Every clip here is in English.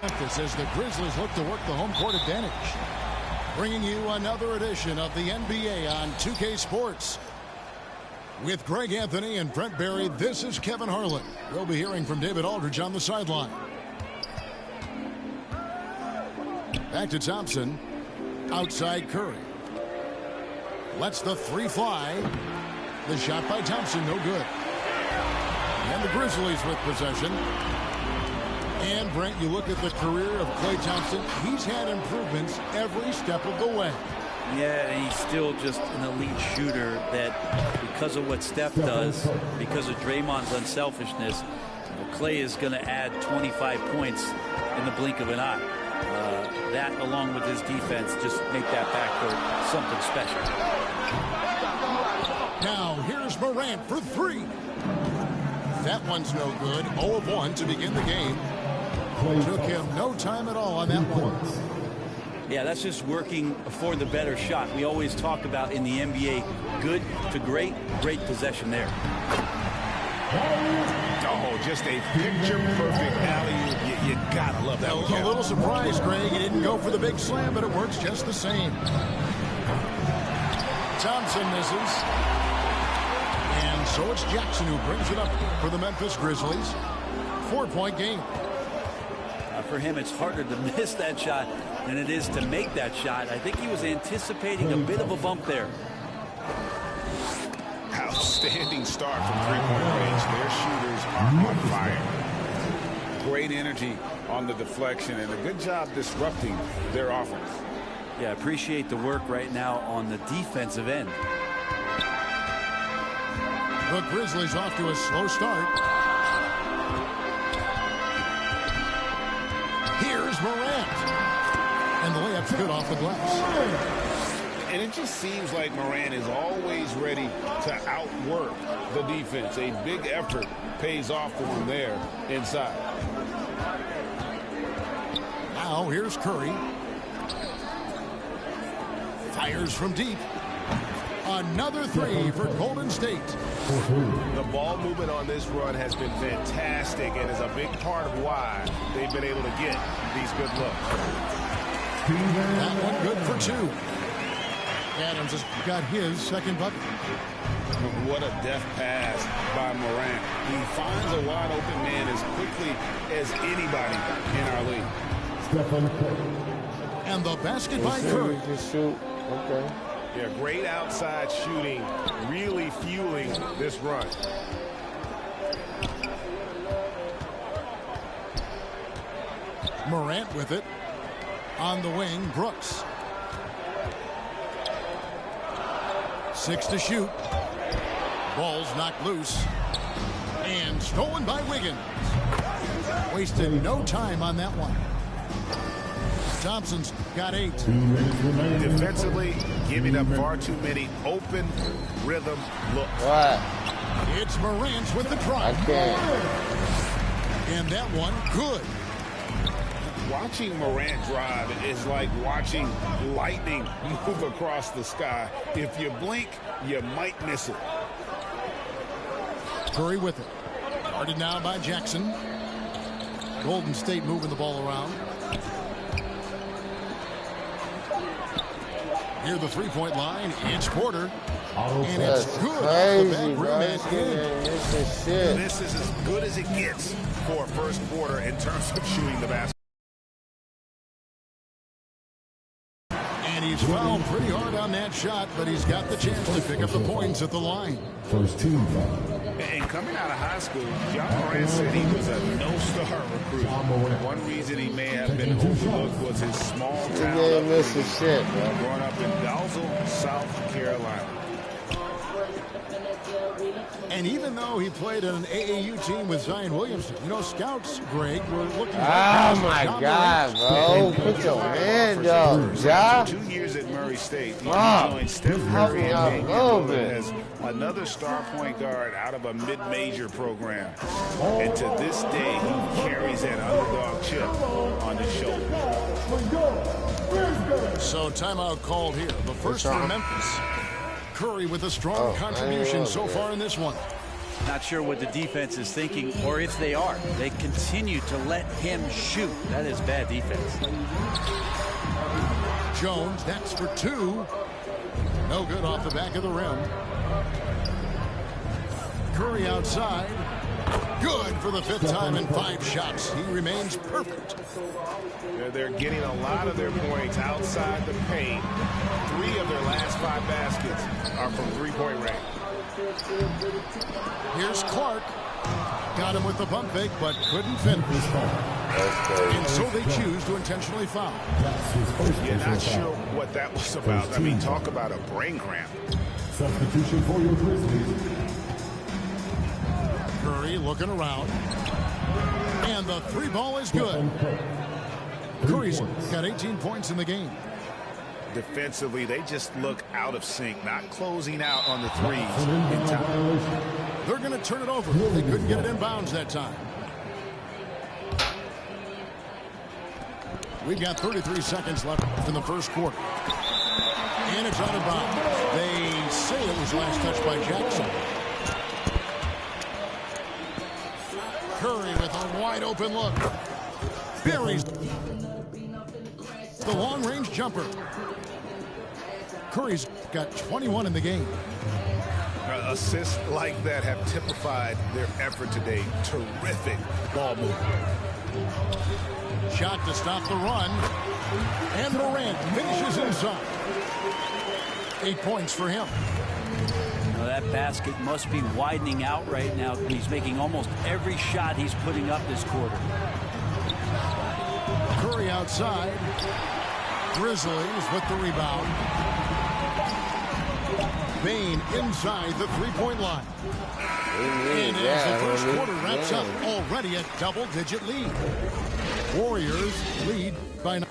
Memphis as the Grizzlies look to work the home court advantage. Bringing you another edition of the NBA on 2K Sports. With Greg Anthony and Brent Barry, this is Kevin Harlan. We'll be hearing from David Aldridge on the sideline. Back to Thompson. Outside Curry. Lets the three fly. The shot by Thompson, no good. And the Grizzlies with possession. And, Brent, you look at the career of Klay Thompson. He's had improvements every step of the way. Yeah, and he's still just an elite shooter that because of what Steph does, because of Draymond's unselfishness, Klay is going to add 25 points in the blink of an eye. That, along with his defense, just make that backcourt something special. Now, here's Morant for three. That one's no good. 0 of 1 to begin the game. Took him no time at all on that one. Yeah, that's just working for the better shot. We always talk about in the NBA, good to great, great possession there. Oh, just a picture-perfect alley-oop. You gotta love that one. A little surprised, Greg. He didn't go for the big slam, but it works just the same. Thompson misses. And so it's Jackson who brings it up for the Memphis Grizzlies. 4-point game. For him, it's harder to miss that shot than it is to make that shot. I think he was anticipating a bit of a bump there. Outstanding start from three-point range. Their shooters are on fire. Great energy on the deflection and a good job disrupting their offense. Yeah, appreciate the work right now on the defensive end. The Grizzlies off to a slow start. Here's Morant. And the layup's good off the glass. And it just seems like Morant is always ready to outwork the defense. A big effort pays off for him there inside. Now here's Curry. Fires from deep. Another three for Golden State. The ball movement on this run has been fantastic and is a big part of why they've been able to get these good looks. That one good for two. Adams has got his second bucket. What a deft pass by Morant. He finds a wide open man as quickly as anybody in our league. And the basket by Curry. Just shoot. Okay. Yeah, great outside shooting, really fueling this run. Morant with it. On the wing, Brooks. 6 to shoot. Ball's knocked loose. And stolen by Wiggins. Wasted no time on that one. Thompson's got 8. Defensively, giving up far too many open rhythm looks. What? It's Morant with the try. And that one, good. Watching Morant drive is like watching lightning move across the sky. If you blink, you might miss it. Curry with it. Guarded now by Jackson. Golden State moving the ball around. Near the three-point line, it's Porter. And it's good. Crazy, bro. This is as good as it gets for a first quarter in terms of shooting the basket. And he's fouled pretty hard on that shot, but he's got the chance to pick up the points at the line. First team foul. And coming out of high school, Ja Morant said he was a no-star recruit. One reason he may have been overlooked was his small town growing up in Dalzell, South Carolina. And even though he played on an AAU team with Zion Williamson, you know, scouts, Greg, were looking at my God, bro. Put your hand up, Ja. 2 years at Murray State. He joined Steph Curry and as another star point guard out of a mid-major program. And to this day, he carries that underdog chip on his shoulder. So timeout called here. The first for Memphis. Curry with a strong contribution so far in this one. Not sure what the defense is thinking, or if they are. They continue to let him shoot. That is bad defense. Jones, that's for two. No good off the back of the rim. Curry outside. Good for the 5th time in 5 shots. He remains perfect. They're getting a lot of their points outside the paint. 3 of their last 5 baskets are from three-point range. Here's Clark. Got him with the pump fake, but couldn't finish. And so they choose to intentionally foul. You're not sure what that was about. I mean, talk about a brain cramp. Substitution for your Grizzlies. Curry looking around. And the 3 ball is good. Curry's got 18 points in the game. Defensively, they just look out of sync, not closing out on the threes in time. They're going to turn it over. They couldn't get it in bounds that time. We've got 33 seconds left in the first quarter. And it's out of bounds. They say it was last touched by Jackson. Curry with a wide open look. Buries the long-range jumper. Curry's got 21 in the game. Assists like that have typified their effort today. Terrific ball movement. Shot to stop the run. And Morant finishes inside. 8 points for him. Now that basket must be widening out right now. He's making almost every shot he's putting up this quarter. Curry outside. Grizzlies with the rebound. Bane inside the three-point line. And as the first quarter wraps up, already a double-digit lead. Warriors lead by 9.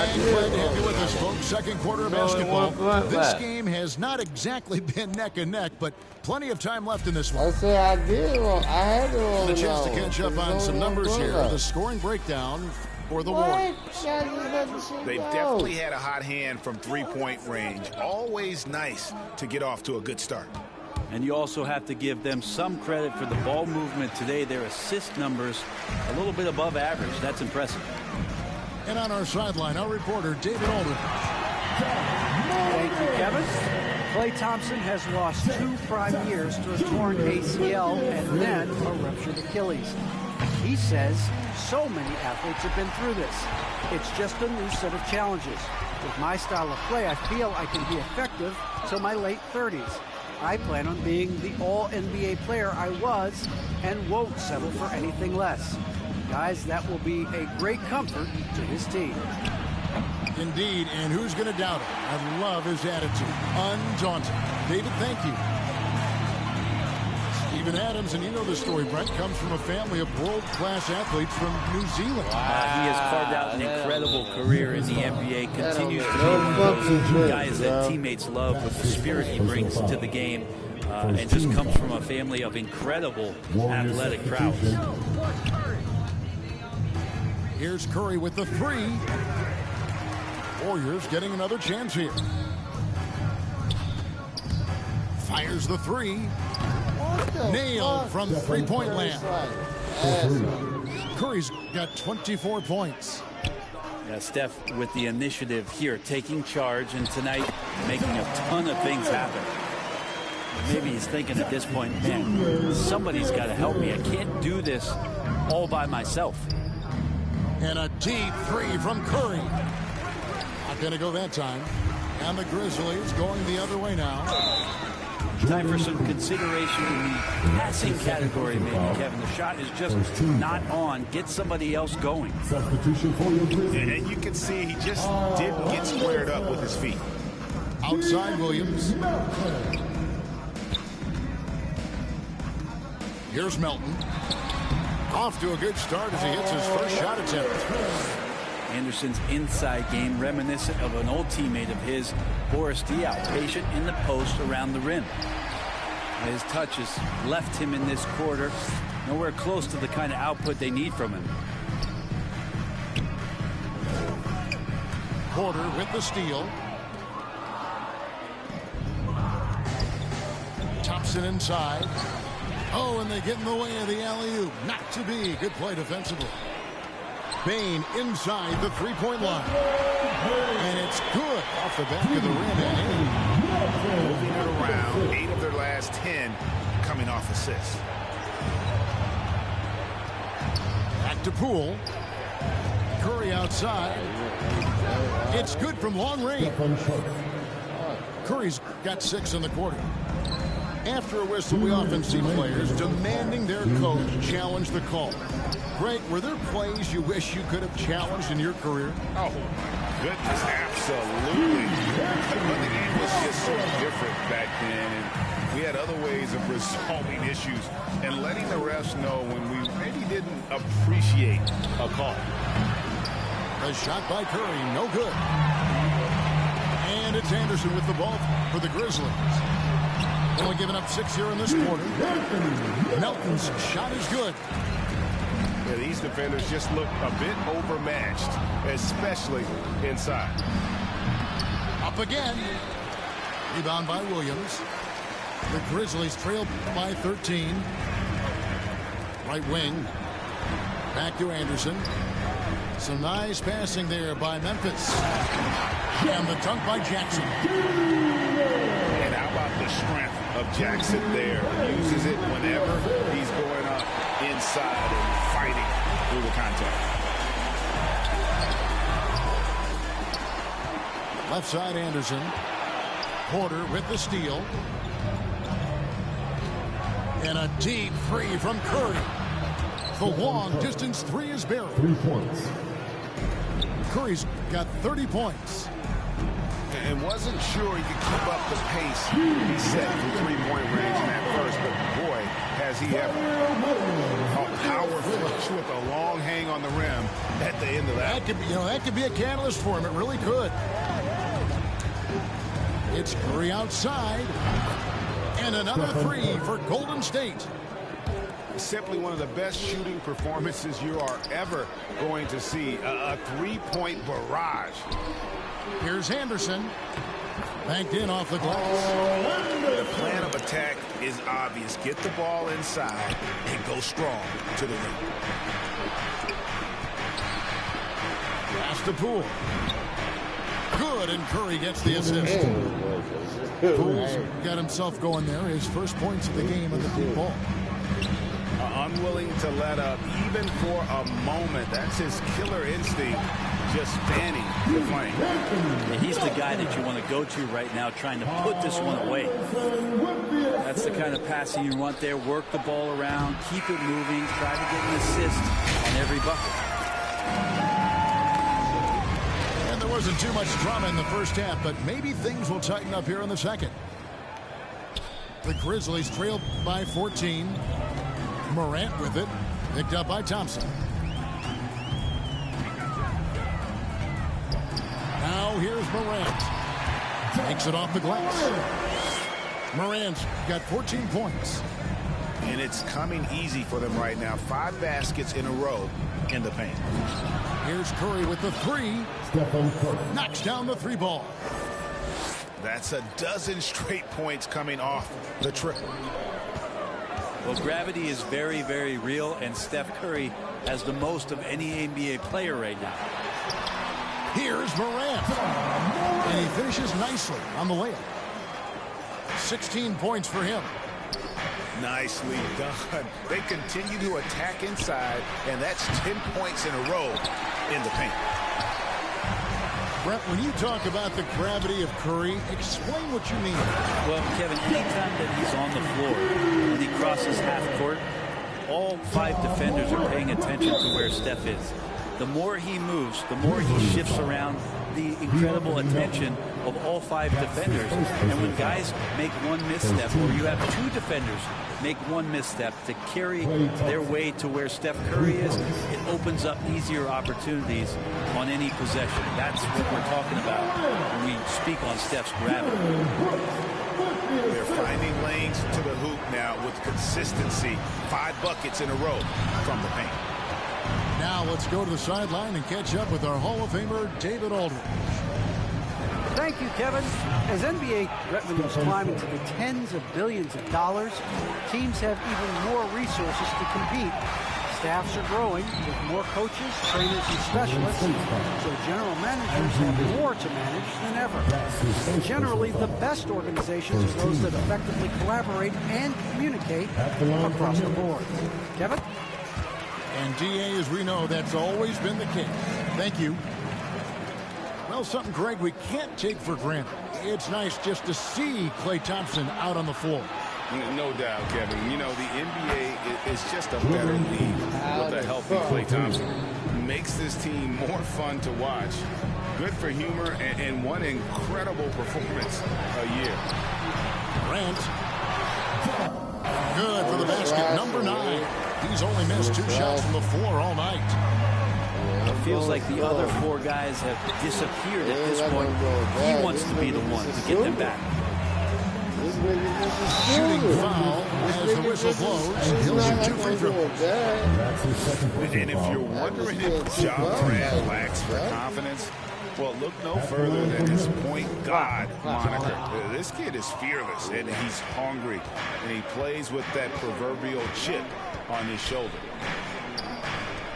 And glad to have you with us, folks. Second quarter of basketball. This game has not exactly been neck and neck, but plenty of time left in this one. I said I did. I had to roll. And a chance to catch up on some numbers here. The scoring breakdown for the Warriors. They've definitely had a hot hand from three-point range. Always nice to get off to a good start. And you also have to give them some credit for the ball movement today. Their assist numbers a little bit above average. That's impressive. And on our sideline, our reporter, David Aldridge. Thank you, Kevin. Klay Thompson has lost 2 prime years to a torn ACL and then a ruptured Achilles. He says so many athletes have been through this. It's just a new set of challenges. With my style of play, I feel I can be effective till my late 30s. I plan on being the all-NBA player I was and won't settle for anything less. Guys, that will be a great comfort to his team. Indeed, and who's going to doubt it? I love his attitude. Undaunted. David, thank you. Stephen Adams, and you know the story, Brent, comes from a family of world-class athletes from New Zealand. He has carved out an incredible career in the NBA, continues to be one of those guys that teammates love with the spirit he brings to the game, and just comes from a family of incredible athletic prowess. Here's Curry with the 3. Warriors getting another chance here. Fires the 3. Nailed from three-point land. Curry's got 24 points. Yeah, Steph with the initiative here, taking charge, and tonight making a ton of things happen. Maybe he's thinking at this point, man, somebody's got to help me. I can't do this all by myself. And a deep 3 from Curry. Not going to go that time. And the Grizzlies going the other way now. Time for some consideration in the passing category, maybe, Kevin. The shot is just not on. Get somebody else going. Substitution for your Grizzlies. And you can see he just didn't get squared up with his feet. Outside Williams. Here's Melton. Off to a good start as he hits his first shot attempt. Anderson's inside game reminiscent of an old teammate of his, Boris Diaw, patient in the post around the rim. His touch has left him in this quarter nowhere close to the kind of output they need from him. Porter with the steal. Jackson inside. Oh, and they get in the way of the alley-oop. Not to be. Good play defensively. Bane inside the three-point line. And it's good off the back of the rim and moving it around. 8 of their last 10 coming off assists. Back to Poole. Curry outside. It's good from long range. Curry's got 6 in the quarter. After a whistle, we often see players demanding their coach challenge the call. Greg, were there plays you wish you could have challenged in your career? Oh, goodness, absolutely. But the game was just so different back then, and we had other ways of resolving issues and letting the refs know when we maybe didn't appreciate a call. A shot by Curry, no good. And it's Anderson with the ball for the Grizzlies. Only giving up 6 here in this quarter. Melton's shot is good. Yeah, these defenders just look a bit overmatched, especially inside. Up again. Rebound by Williams. The Grizzlies trail by 13. Right wing. Back to Anderson. Some nice passing there by Memphis. And the dunk by Jackson. And how about the strength of Jackson there? Uses it whenever he's going up inside and fighting through the contact. Left side Anderson. Porter with the steal. And a deep three from Curry. The long distance three is buried. 3 points. Curry's got 30 points. And wasn't sure he could keep up the pace he set from three-point range in that first, but boy, has he ever. A power flush with a long hang on the rim at the end of that. That could be a catalyst for him. It really could. It's Curry outside. And another three for Golden State. Simply one of the best shooting performances you are ever going to see. A three-point barrage. Here's Henderson. Banked in off the glass. The plan of attack is obvious. Get the ball inside and go strong to the rim. Pass to Poole. Good, and Curry gets the assist. Poole's got himself going there. His first points of the game on the deep ball. Unwilling to let up even for a moment. That's his killer instinct, just fanning the flame. And he's the guy that you want to go to right now, trying to put this one away. That's the kind of passing you want there. Work the ball around, keep it moving, try to get an assist on every bucket. And there wasn't too much drama in the first half, but maybe things will tighten up here in the second. The Grizzlies trailed by 14. Morant with it, picked up by Thompson. Now here's Morant. Takes it off the glass. Morant's got 14 points. And it's coming easy for them right now. 5 baskets in a row in the paint. Here's Curry with the three. Stephen Curry. Knocks down the three ball. That's a dozen straight points coming off the triple. Well, gravity is very, very real, and Steph Curry has the most of any NBA player right now. Here's Morant. And he finishes nicely on the layup. 16 points for him. Nicely done. They continue to attack inside, and that's 10 points in a row in the paint. Brett, when you talk about the gravity of Curry, explain what you mean. Well, Kevin, anytime that he's on the floor and he crosses half court, all 5 defenders are paying attention to where Steph is. The more he moves, the more he shifts around, the incredible attention of all 5 defenders. And when guys make one misstep, or you have 2 defenders make one misstep to carry their way to where Steph Curry is, it opens up easier opportunities on any possession. That's what we're talking about when we speak on Steph's gravity. They're finding lanes to the hoop now with consistency. 5 buckets in a row from the paint. Now let's go to the sideline and catch up with our Hall of Famer, David Aldridge. Thank you, Kevin. As NBA revenues climb into the tens of billions of dollars, teams have even more resources to compete. Staffs are growing with more coaches, trainers, and specialists, so general managers have more to manage than ever. And generally, the best organizations are those that effectively collaborate and communicate across the board. Kevin? And DA, as we know, that's always been the case. Thank you. Well, something, Greg, we can't take for granted. It's nice just to see Klay Thompson out on the floor. No doubt, Kevin. You know, the NBA is just a better league with a healthy Klay Thompson. Makes this team more fun to watch. Good for humor and one incredible performance a year. Grant. Good for the basket. Number 9. He's only missed 2 shots from the floor all night. It feels like the other 4 guys have disappeared at this point. He wants to be the one to get them back. Shooting foul as the whistle blows. He'll shoot 2 free throws. And if you're wondering if Ja Morant lacks for confidence, well, look no further than his point guard moniker. This kid is fearless, and he's hungry, and he plays with that proverbial chip on his shoulder.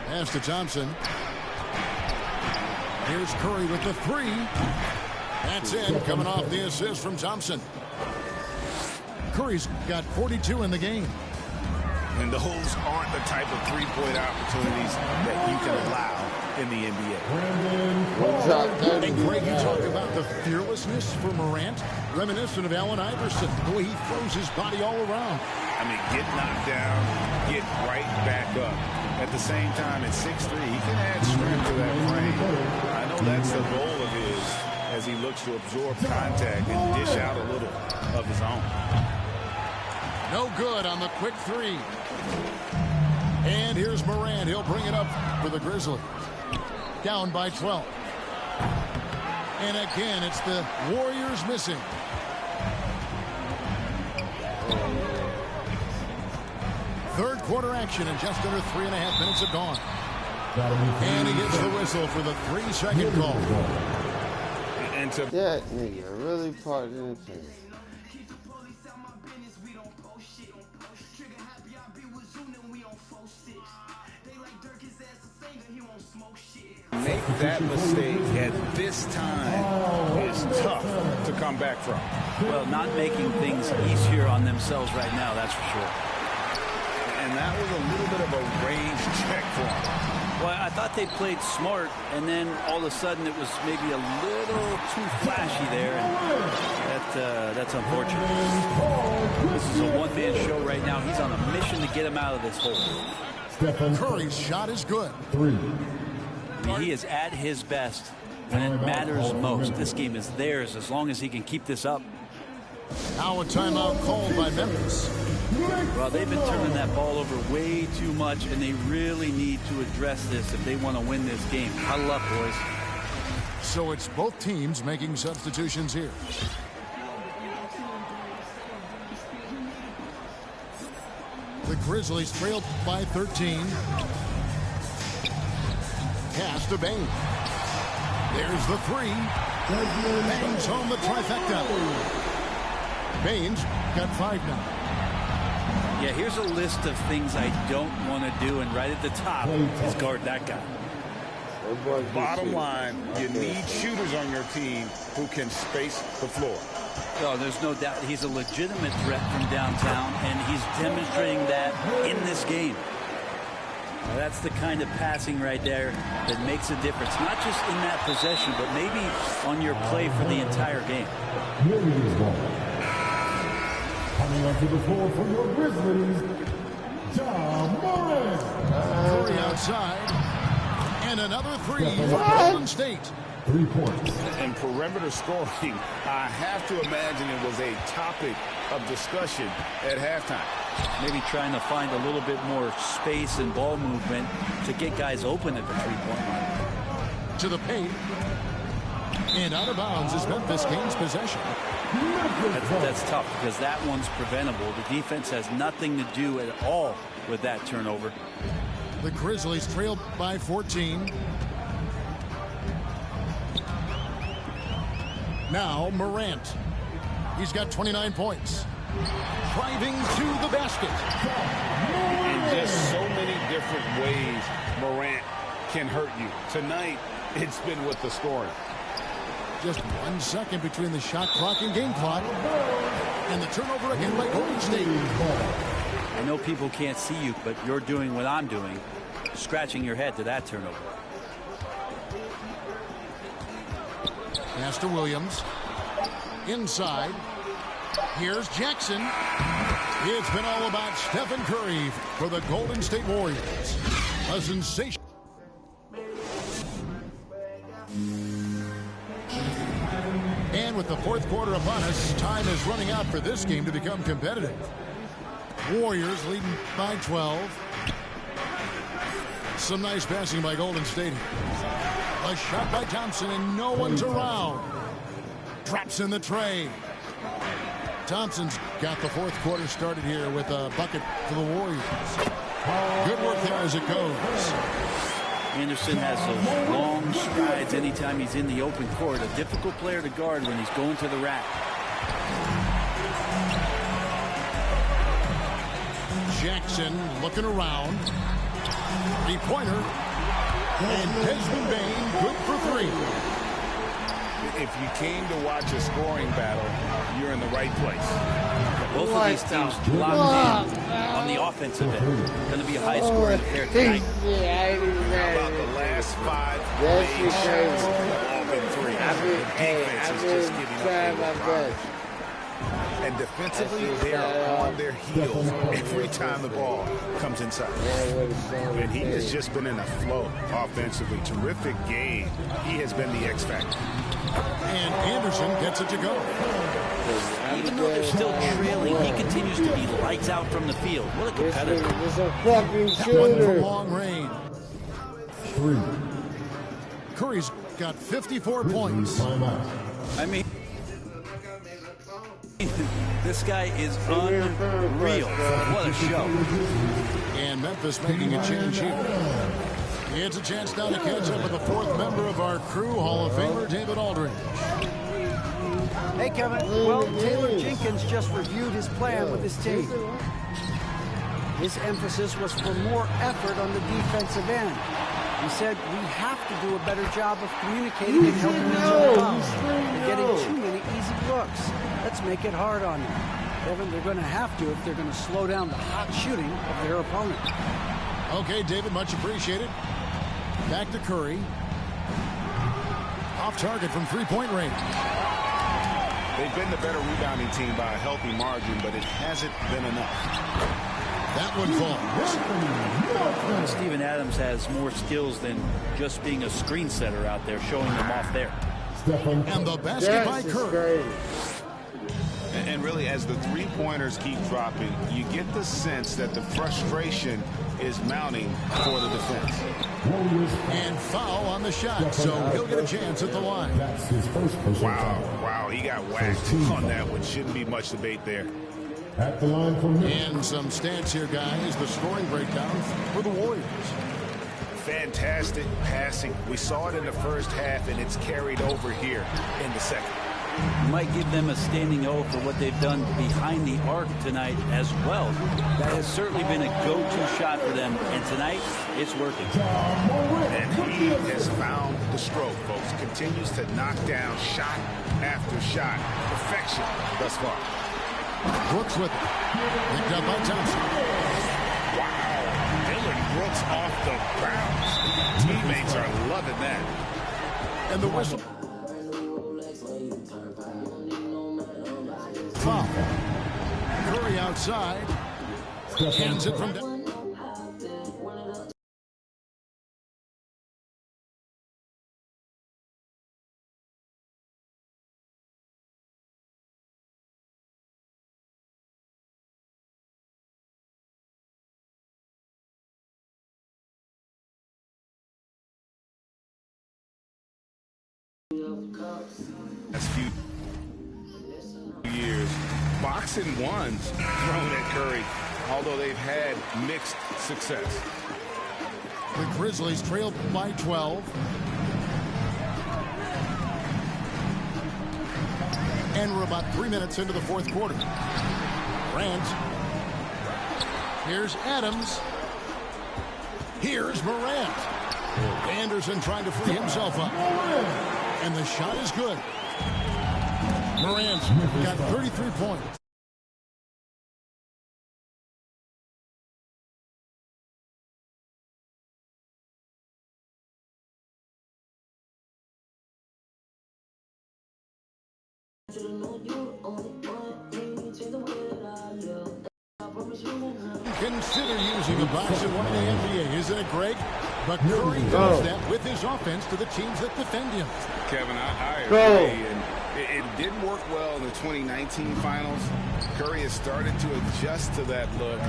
Pass to Thompson. Here's Curry with the 3. That's it, coming off the assist from Thompson. Curry's got 42 in the game. And those aren't the type of three-point opportunities that you can allow in the NBA. And Greg, you talk about the fearlessness for Morant, reminiscent of Allen Iverson, the way he throws his body all around. I mean, get knocked down, get right back up. At the same time, at 6'3", he can add strength to that frame. I know that's the goal of his as he looks to absorb contact and dish out a little of his own. No good on the quick 3. And here's Morant. He'll bring it up for the Grizzlies. Down by 12. And again, it's the Warriors missing. Third quarter action, and just under 3.5 minutes have gone. And he gets the whistle for the 3-second call. And to that nigga really parked in the team. Make that mistake at this time is tough to come back from. Well, not making things easier on themselves right now, that's for sure. And that was a little bit of a range check for him. Well, I thought they played smart, and then all of a sudden it was maybe a little too flashy there, and that's unfortunate. This is a one-man show right now. He's on a mission to get him out of this hole. Curry's shot is good. 3. I mean, he is at his best when it matters most. This game is theirs as long as he can keep this up. Now a timeout called by Memphis. Well, they've been turning that ball over way too much, and they really need to address this if they want to win this game. Huddle up, boys. So it's both teams making substitutions here. The Grizzlies trailed by 13. Pass to Bain. There's the 3. Bangs home the trifecta. Bain's got 5 now. Yeah, here's a list of things I don't want to do, and right at the top is guard that guy. Bottom line, you need shooters on your team who can space the floor. Oh, there's no doubt he's a legitimate threat from downtown, and he's demonstrating that in this game. Now, that's the kind of passing right there that makes a difference, not just in that possession, but maybe on your play for the entire game. Coming onto the floor for your Grizzlies, Ja Morant. Curry outside. And another 3 for Golden State. 3 points. And perimeter scoring, I have to imagine it was a topic of discussion at halftime. Maybe trying to find a little bit more space and ball movement to get guys open at the three-point line. To the paint. And out of bounds is Memphis gains possession. That's tough because that one's preventable. The defense has nothing to do at all with that turnover. The Grizzlies trailed by 14. Now Morant. He's got 29 points. Driving to the basket. In just so many different ways, Morant can hurt you. Tonight, it's been with the scoring. Just 1 second between the shot clock and game clock. And the turnover again by Golden State. I know people can't see you, but you're doing what I'm doing, scratching your head to that turnover. Pass to Williams. Inside. Here's Jackson. It's been all about Stephen Curry for the Golden State Warriors. A sensation. And with the fourth quarter upon us, time is running out for this game to become competitive. Warriors leading by 12. Some nice passing by Golden State. A shot by Thompson, and no one's around. Drops in the tray. Thompson's got the fourth quarter started here with a bucket for the Warriors. Good work there as it goes. Anderson has those long strides anytime he's in the open court. A difficult player to guard when he's going to the rack. Jackson looking around. Three-pointer. And Desmond Bane good for three. If you came to watch a scoring battle, you're in the right place. Both of these teams locked in on the offensive end. Going to be a high-scoring affair tonight. How about the last 5 made shots? All been three. Defense is just giving up. And defensively, they are on their heels every time the ball comes inside. And he has just been in a flow offensively. Terrific game. He has been the X factor. And Anderson gets it to go. Even though they're still trailing, he continues to be lights out from the field. What a competitor. It's a fucking That one from shooter. long range. 3. Curry's got 54 points. Timeout. I mean, this guy is unreal. What a show. And Memphis making a change here. It's a chance now to catch up with the fourth member of our crew, Hall of Famer David Aldridge. Hey, Kevin. Well, Taylor Jenkins just reviewed his plan with his team. His emphasis was for more effort on the defensive end. He said we have to do a better job of communicating and helping each other out. They're getting too many easy looks. Let's make it hard on them. Kevin, they're going to have to if they're going to slow down the hot shooting of their opponent. Okay, David, much appreciated. Back to Curry. Off target from three-point range. They've been the better rebounding team by a healthy margin, but it hasn't been enough. That one falls. Steven Adams has more skills than just being a screen setter out there, showing them off there. And the basket by Curry. And really, as the three-pointers keep dropping, you get the sense that the frustration is mounting for the defense. And foul on the shot, so he'll get a chance at the line. That's his first personal foul. Wow, he got whacked on that one. Shouldn't be much debate there. At the line for Memphis. And some stats here, guys. The scoring breakdown for the Warriors. Fantastic passing. We saw it in the first half, and it's carried over here in the second. Might give them a standing O for what they've done behind the arc tonight as well. That has certainly been a go-to shot for them, and tonight it's working. And he has found the stroke, folks. Continues to knock down shot after shot. Perfection thus far. Brooks with it. Picked up by Thompson. Wow. Dillon Brooks off the bounce. Teammates are loving that. And the whistle. Foul. Curry outside. Hands it from down. Last few years, boxing ones thrown at Curry, although they've had mixed success. The Grizzlies trail by 12. And we're about 3 minutes into the fourth quarter. Grant. Here's Adams. Here's Morant. Anderson trying to free himself up. And the shot is good. Morant's got 33 points. Consider using a box and one in the NBA, isn't it, Greg? But Curry does that with his offense to the teams that defend him. Kevin, I agree. And it didn't work well in the 2019 finals. Curry has started to adjust to that look.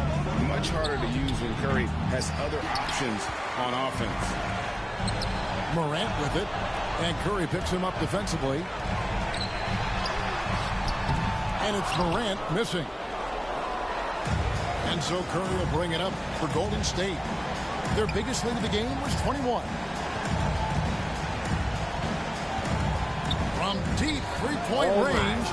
Much harder to use when Curry has other options on offense. Morant with it. And Curry picks him up defensively. And it's Morant missing. And so Curry will bring it up for Golden State. Their biggest lead of the game was 21. From deep three-point range,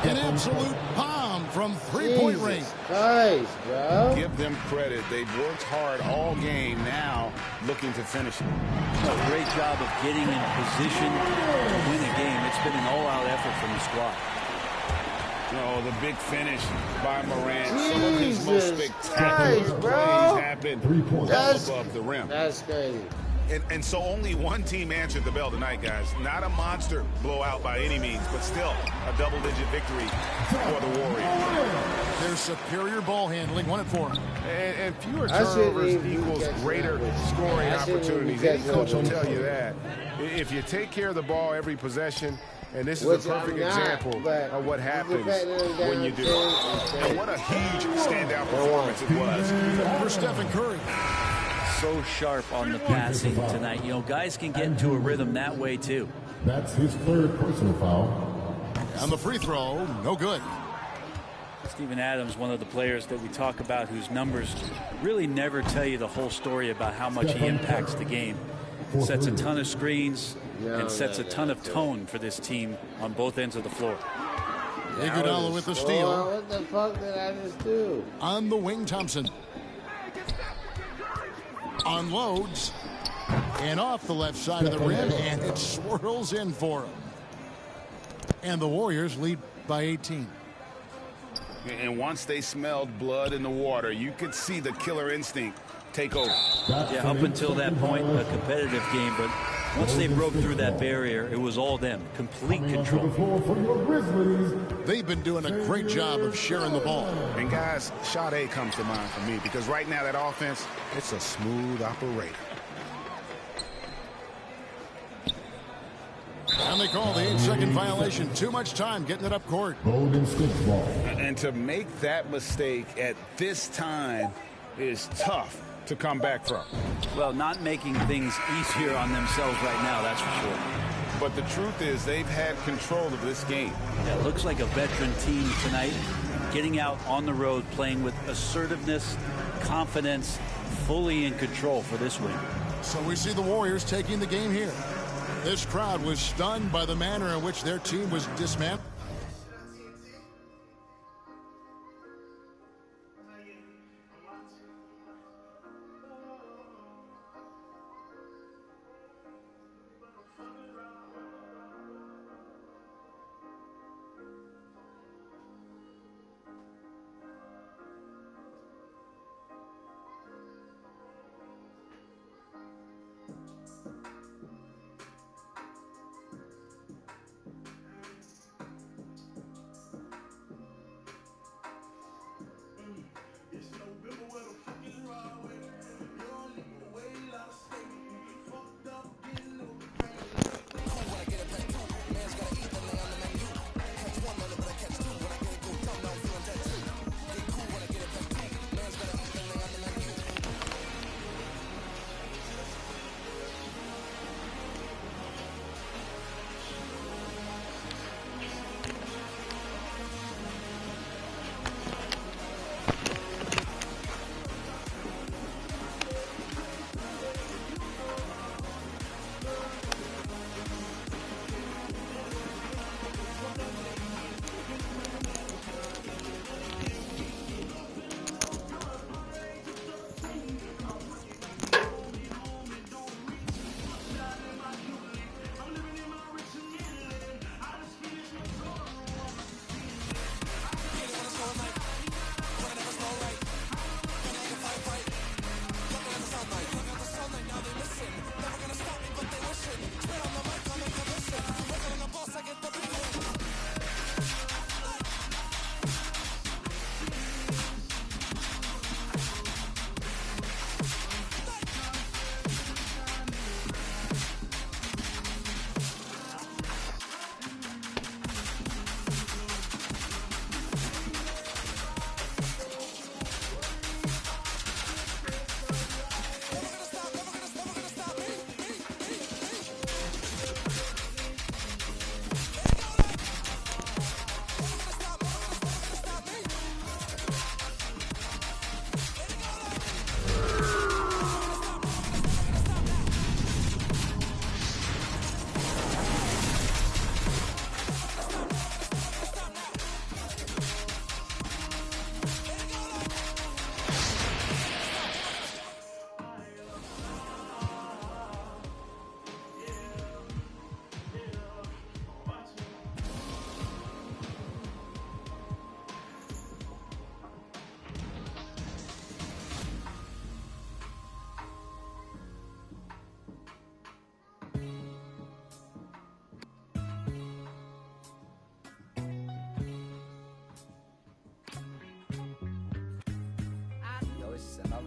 an absolute bomb from three-point range. Nice, bro. Give them credit. They've worked hard all game, now looking to finish it. A great job of getting in position to win a game. It's been an all-out effort from the squad. Oh, the big finish by Morant. Some of his most spectacular Christ, plays bro. happen well above the rim. That's crazy. And so only one team answered the bell tonight, guys. Not a monster blowout by any means, but still a double-digit victory for the Warriors. Their superior ball handling won it for them. And fewer turnovers equals greater scoring opportunities. Any coach will tell you that. If you take care of the ball every possession, and this is a perfect example of what happens when you do. And what a huge standout performance it was For Stephen Curry. So sharp on the passing tonight. You know, guys can get into a rhythm that way, too. That's his third personal foul. And the free throw, no good. Steven Adams, one of the players that we talk about whose numbers really never tell you the whole story about how much he impacts the game. Sets a ton of screens and sets a ton of tone for this team on both ends of the floor. Iguodala with the steal. What the fuck did I just do? On the wing, Thompson. Unloads. And off the left side of the rim, and it swirls in for him. And the Warriors lead by 18. And once they smelled blood in the water, you could see the killer instinct take over. Yeah, up until that point, a competitive game, but once they broke through that barrier, it was all them. Complete control. They've been doing a great job of sharing the ball. And guys, Sade comes to mind for me because right now that offense, it's a smooth operator. And they call the 8-second violation. Too much time getting it up court. And to make that mistake at this time is tough to come back from. Well, not making things easier on themselves right now, that's for sure. But the truth is they've had control of this game. Yeah, it looks like a veteran team tonight, getting out on the road, playing with assertiveness, confidence, fully in control for this win. So we see the Warriors taking the game here. This crowd was stunned by the manner in which their team was dismantled.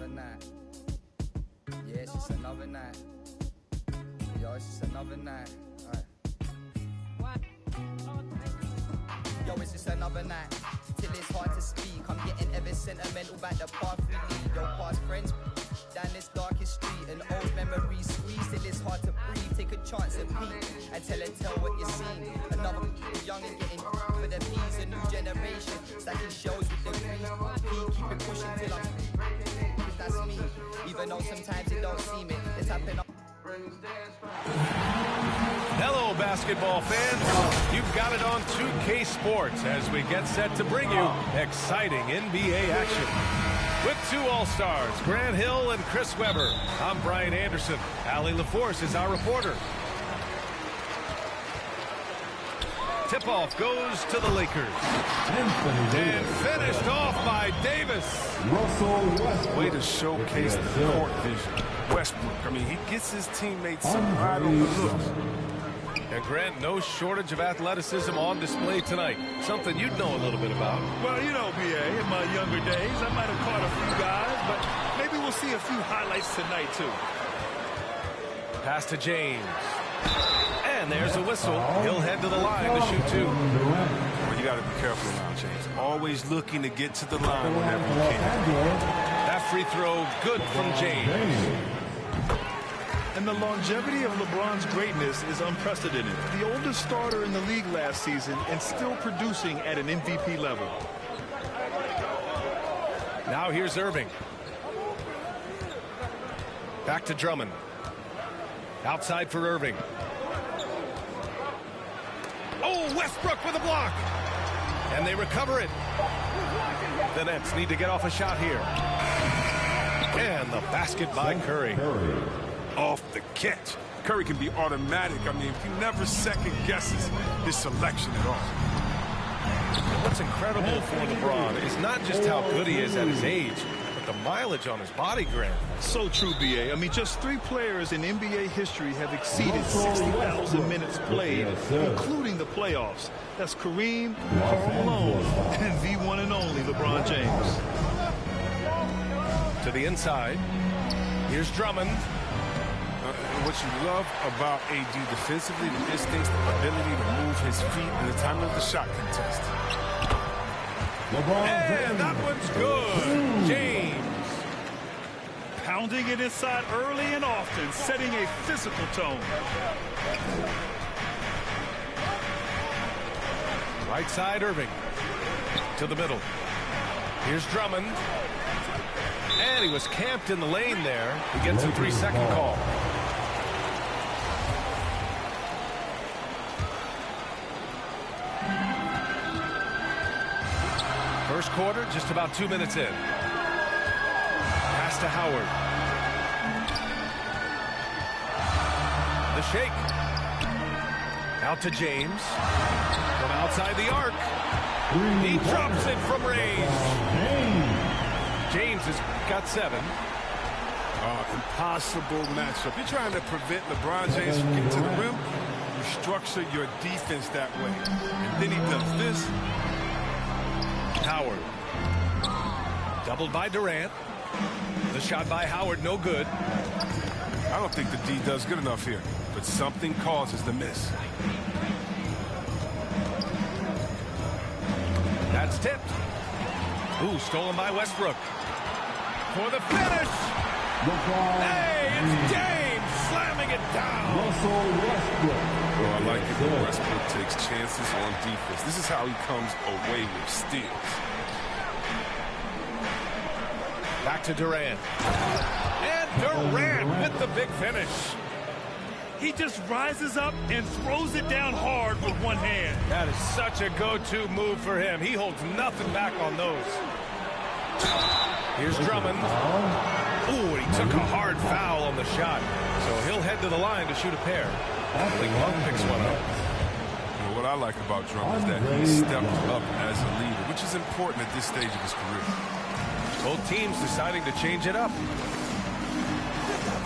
another night. Yeah, it's just another night. Yo, it's just another night. Yo, it's just another night. Till it's hard to speak. I'm getting ever sentimental about the path we lead. Yo, past friends down this darkest street. And old memories squeeze till it's hard to breathe. Take a chance at peek and tell what you see. Another young and getting for the P's. A new generation stacking shows with the green. Keep it pushing till I'm. That's me. Even though sometimes it don't seem it. It's happening. Hello, basketball fans. You've got it on 2K Sports as we get set to bring you exciting NBA action. With two All-Stars, Grant Hill and Chris Webber. I'm Brian Anderson. Allie LaForce is our reporter. Tip-off goes to the Lakers. And finished off by Davis. Way to showcase the court vision. Westbrook, I mean, he gets his teammates some right on the looks. And Grant, no shortage of athleticism on display tonight. Something you'd know a little bit about. Well, you know, B.A., in my younger days, I might have caught a few guys, but maybe we'll see a few highlights tonight, too. Pass to James. And there's a whistle. He'll head to the line to shoot two. Well, you got to be careful now, James. Always looking to get to the line whenever you can. That free throw good from James. And the longevity of LeBron's greatness is unprecedented. The oldest starter in the league last season and still producing at an MVP level. Now here's Irving. Back to Drummond. Outside for Irving. Oh, Westbrook with a block. And they recover it. The Nets need to get off a shot here. And the basket by Curry. Off the catch. Curry can be automatic. I mean, he never second guesses his selection at all. What's incredible for LeBron is not just how good he is at his age, but the mileage on his body, Grant. So true, B.A. I mean, just 3 players in NBA history have exceeded 60,000 minutes played, including the playoffs. That's Kareem, Karl Malone, and the one and only LeBron James. To the inside. Here's Drummond. What you love about AD defensively, the instincts, the ability to move his feet in the time of the shot contest. And that one's good. James. Pounding it inside early and often, setting a physical tone. Right side, Irving. To the middle. Here's Drummond. And he was camped in the lane there. He gets a 3-second call. First quarter, just about 2 minutes in. Pass to Howard. The shake. Out to James. From outside the arc. He drops it from range. James has got 7. Impossible matchup. You're trying to prevent LeBron James from getting to the rim. You structure your defense that way. And then he does this. Howard. Doubled by Durant. The shot by Howard, no good. I don't think the D does good enough here, but something causes the miss. That's tipped. Ooh, stolen by Westbrook. For the finish. Hey, it's James slamming it down. Well, I like it when Westbrook takes chances on defense. This is how he comes away with steals. Back to Durant. And Durant with the big finish. He just rises up and throws it down hard with one hand. That is such a go-to move for him. He holds nothing back on those. Here's Drummond. Ooh, he took a hard foul on the shot. So he'll head to the line to shoot a pair. I think Monk picks one up. Well, what I like about Drummond is that he stepped up as a leader, which is important at this stage of his career. Both teams deciding to change it up.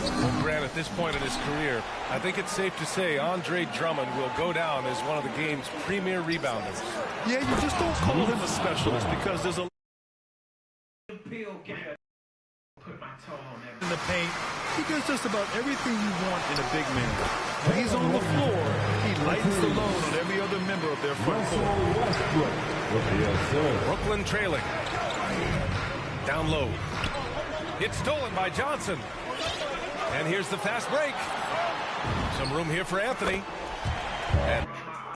Well, Grant, at this point in his career, I think it's safe to say Andre Drummond will go down as one of the game's premier rebounders. Yeah, you just don't call him a specialist because there's a In the paint, he does just about everything you want in a big man. When he's on the floor, he lightens the load on every other member of their front court. Brooklyn trailing. Down low. It's stolen by Johnson. And here's the fast break. Some room here for Anthony. And